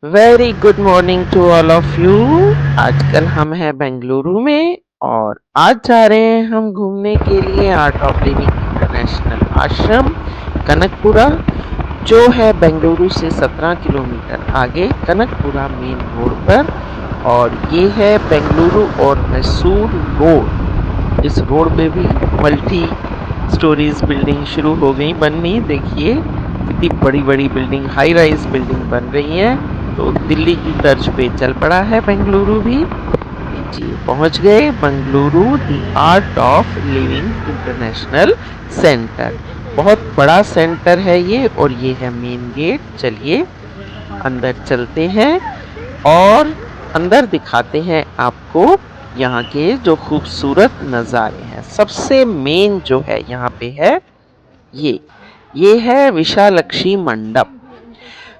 Very good morning to all of you. आजकल हम हैं बेंगलुरु में और आज जा रहे हैं हम घूमने के लिए आर्ट ऑफ लिविंग इंटरनेशनल आश्रम कनकपुरा, जो है बेंगलुरु से 17 किलोमीटर आगे कनकपुरा मेन रोड पर। और ये है बेंगलुरु और मैसूर रोड। इस रोड पे भी मल्टी स्टोरीज बिल्डिंग शुरू हो गई बननी। देखिए कितनी बड़ी बड़ी बिल्डिंग, हाई राइज बिल्डिंग बन रही है। तो दिल्ली की तर्ज पे चल पड़ा है बेंगलुरु भी। जी, पहुंच गए Bengaluru the art of living international centre. बहुत बड़ा सेंटर है ये और ये है मेन गेट। चलिए अंदर चलते हैं और अंदर दिखाते हैं आपको यहाँ के जो खूबसूरत नज़ारे हैं। सबसे मेन जो है यहाँ पे है ये ये है विशालक्षी मंडप।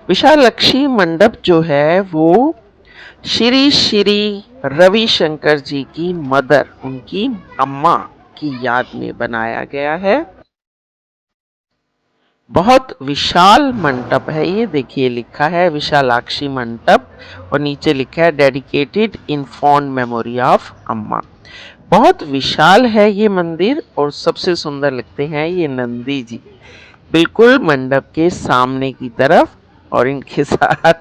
विशालक्षी मंडप जो है वो श्री श्री रविशंकर जी की मदर, उनकी अम्मा की याद में बनाया गया है। बहुत विशाल मंडप है ये। देखिए लिखा है विशालाक्षी मंडप और नीचे लिखा है dedicated in fond memory of अम्मा। बहुत विशाल है ये मंदिर और सबसे सुंदर लगते हैं ये नंदी जी, बिल्कुल मंडप के सामने की तरफ। और इनके साथ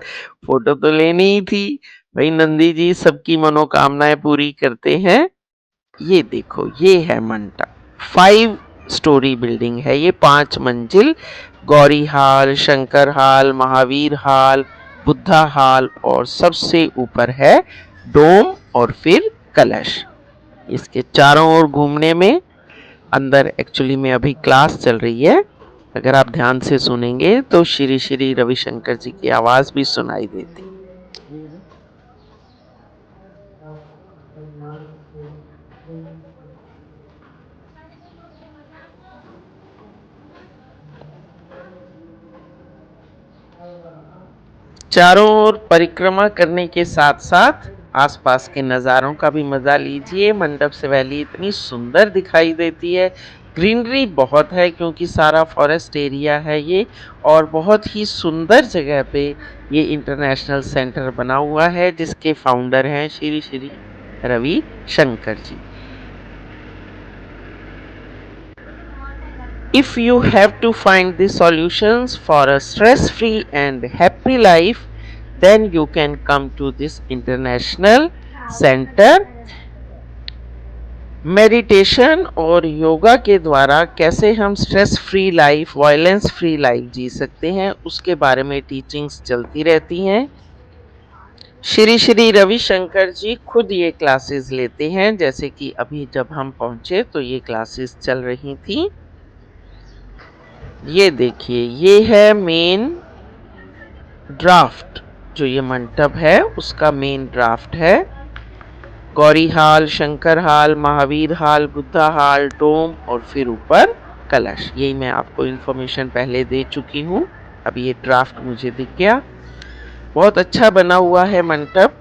फोटो तो लेनी ही थी भाई। नंदी जी सबकी मनोकामनाएं पूरी करते हैं। ये देखो ये है मंडप। 5 स्टोरी बिल्डिंग है ये, 5 मंजिल। गौरी हाल, शंकर हाल, महावीर हाल, बुद्धा हाल और सबसे ऊपर है डोम और फिर कलश। इसके चारों ओर घूमने में, अंदर एक्चुअली में अभी क्लास चल रही है। अगर आप ध्यान से सुनेंगे तो श्री श्री रविशंकर जी की आवाज भी सुनाई देती। चारों ओर परिक्रमा करने के साथ साथ आसपास के नज़ारों का भी मजा लीजिए। मंडप से वैली इतनी सुंदर दिखाई देती है। ग्रीनरी बहुत है क्योंकि सारा फॉरेस्ट एरिया है ये। और बहुत ही सुंदर जगह पे ये इंटरनेशनल सेंटर बना हुआ है जिसके फाउंडर हैं Shri Shri Ravi Shankar ji. If you have to find the solutions for a stress free and happy life, then you can come to this international center। Meditation और योगा के द्वारा कैसे हम stress free life, violence free life जी सकते हैं, उसके बारे में टीचिंग्स चलती रहती हैं। श्री श्री रविशंकर जी खुद ये क्लासेस लेते हैं। जैसे कि अभी जब हम पहुंचे तो ये क्लासेस चल रही थी। ये देखिए ये है मेन ड्राफ्ट। जो ये मंडप है उसका मेन ड्राफ्ट है। गौरी हाल, शंकर हाल, महावीर हाल, बुद्धा हाल, डोम और फिर ऊपर कलश। यही मैं आपको इन्फॉर्मेशन पहले दे चुकी हूँ। अब ये ड्राफ्ट मुझे दिख गया। बहुत अच्छा बना हुआ है मंडप।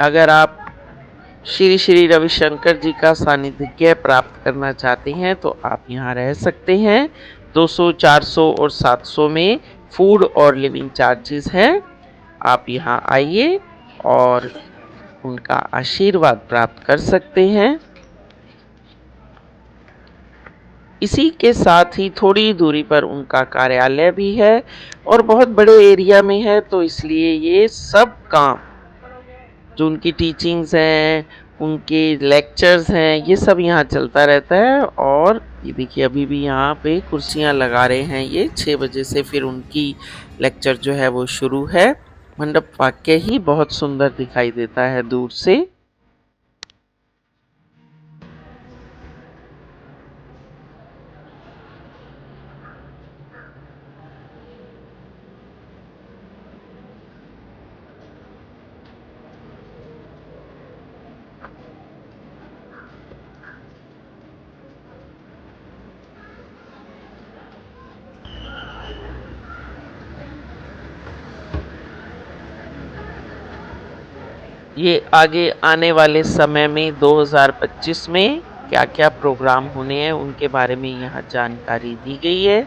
अगर आप श्री श्री रविशंकर जी का सानिध्य प्राप्त करना चाहते हैं तो आप यहाँ रह सकते हैं। 200, 400 और 700 में फूड और लिविंग चार्जेस हैं। आप यहाँ आइए और उनका आशीर्वाद प्राप्त कर सकते हैं। इसी के साथ ही थोड़ी दूरी पर उनका कार्यालय भी है और बहुत बड़े एरिया में है, तो इसलिए ये सब काम जो उनकी टीचिंग्स हैं, उनके लेक्चर्स हैं, ये सब यहाँ चलता रहता है। और ये देखिए अभी भी यहाँ पे कुर्सियाँ लगा रहे हैं। ये 6 बजे से फिर उनकी लेक्चर जो है वो शुरू है। मंडप वाकई ही बहुत सुंदर दिखाई देता है दूर से। ये आगे आने वाले समय में 2025 में क्या क्या प्रोग्राम होने हैं उनके बारे में यहाँ जानकारी दी गई है।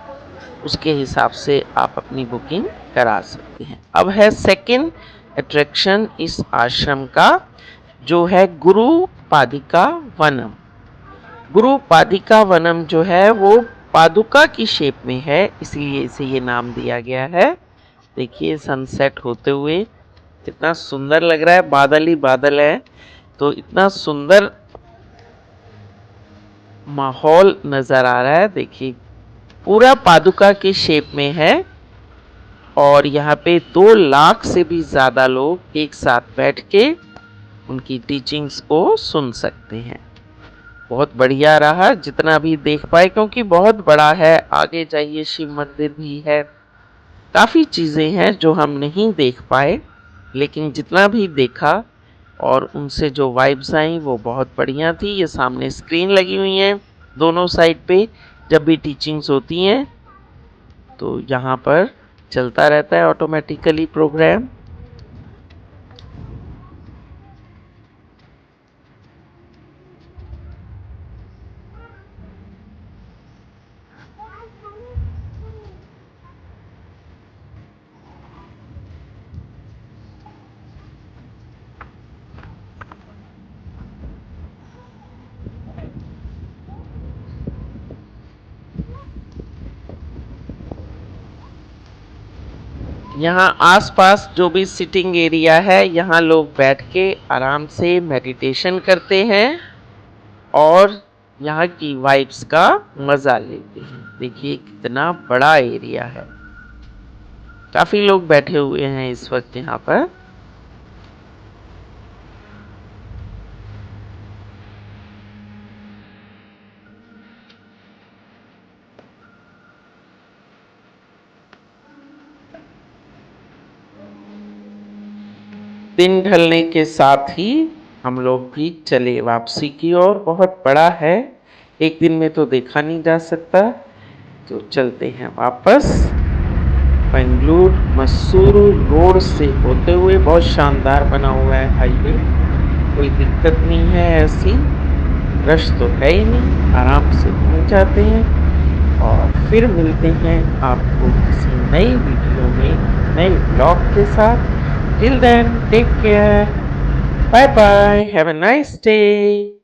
उसके हिसाब से आप अपनी बुकिंग करा सकते हैं। अब है सेकंड अट्रैक्शन इस आश्रम का, जो है गुरु पादिका वनम। गुरु पादिका वनम जो है वो पादुका की शेप में है, इसलिए इसे ये नाम दिया गया है। देखिए सनसेट होते हुए कितना सुंदर लग रहा है, बादल ही बादल है, तो इतना सुंदर माहौल नजर आ रहा है। देखिए पूरा पादुका के शेप में है और यहाँ पे 2 लाख से भी ज्यादा लोग एक साथ बैठ के उनकी टीचिंग्स को सुन सकते हैं। बहुत बढ़िया रहा जितना भी देख पाए, क्योंकि बहुत बड़ा है, आगे जाइए शिव मंदिर भी है, काफी चीजें हैं जो हम नहीं देख पाए, लेकिन जितना भी देखा और उनसे जो वाइब्स आई वो बहुत बढ़िया थी। ये सामने स्क्रीन लगी हुई है दोनों साइड पे, जब भी टीचिंग्स होती हैं तो यहाँ पर चलता रहता है ऑटोमेटिकली प्रोग्राम। यहाँ आसपास जो भी सिटिंग एरिया है, यहाँ लोग बैठ के आराम से मेडिटेशन करते हैं और यहाँ की वाइब्स का मजा लेते हैं। देखिए कितना बड़ा एरिया है, काफी लोग बैठे हुए हैं इस वक्त यहाँ पर। दिन ढलने के साथ ही हम लोग भी चले वापसी की ओर। बहुत बड़ा है, एक दिन में तो देखा नहीं जा सकता, तो चलते हैं वापस। बेंगलुरु मसूरू रोड से होते हुए, बहुत शानदार बना हुआ है हाईवे, कोई दिक्कत नहीं है ऐसी, रश तो है ही नहीं, आराम से पहुंच जाते हैं। और फिर मिलते हैं आपको किसी नई वीडियो में नए ब्लॉग के साथ। Till then take care, bye bye, have a nice day.